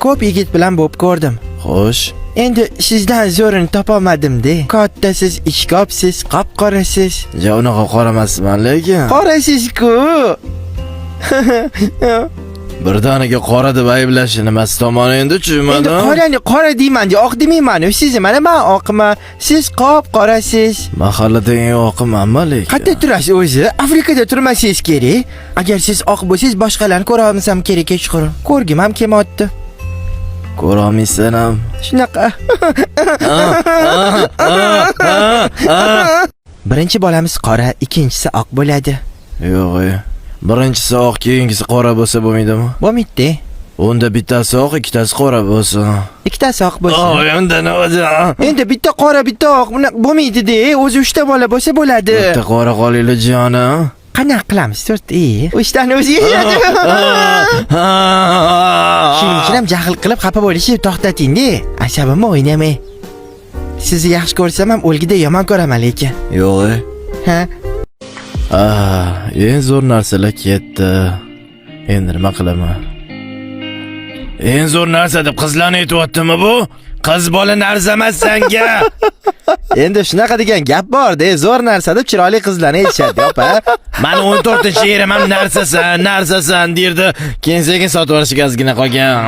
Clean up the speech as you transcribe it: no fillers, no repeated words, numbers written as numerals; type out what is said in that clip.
ko'p yigit bilan bo'lib ko'rdim. Xo'sh. Endi sizdan zo'rini topolmadim-da. Kattasiz, ishkopsiz, qop-qorasiz. Ja, unaqa qoramasman lekin. Qorasiz-ku. Birdaniga qora deb ayblashi nimasi tomoni endi tushunmadim. Endi qorani qora deyman-da, oq demayman-ku. Siz mana men oqman, siz qop-qorasiz. Mahallada eng oqimanmi lekin? Qayerda turasiz o'zi? Afrikada turmasingiz kerak. Agar siz oq bo'lsangiz, boshqalarni ko'ra olmasam kerak kechqurun. Ko'rgim ham kelmayapti. Ko'ra olmaysan ham. Shunaqa. Birinchi bolamiz qora, ikkinchisi oq bo'ladi. Yo'q. Birinchisi oq, keyingisi qora bo'lsa bo'lmaydimi? Bo'lmaydi. Unda bittasi oq, ikkitasi qora bo'lsin. Ikkitasi oq bo'lsin. Unda nima o'zi? Endi bitta qora, bitta oq bo'lmaydi-da. O'zi 3 ta bola bo'lsa bo'ladi. Bitta qora qolinglar jonim. Qanaqa qilamiz? 3 tani o'ziga yetadi. Shuning uchun ham jahl qilib xafa bo'lishni to'xtating-da. Asabimni o'ynamay. Sizni yaxshi ko'rsam ham o'lgida yomon ko'raman lekin. Yo'q. Ha? Eng zo'r narsalar ketdi. Endi nima qilaman? Eng zo'r narsa deb qizlarni aytayaptimi bu? Qiz bola narsa emas senga. Endi shunaqa degan gap bor-da, zo'r narsa deb chiroyli qizlarni aytishadi, opa. Mani 14-yerim ham narsasan derdi. Keyin sekin sotib olishga ozgina qolgan.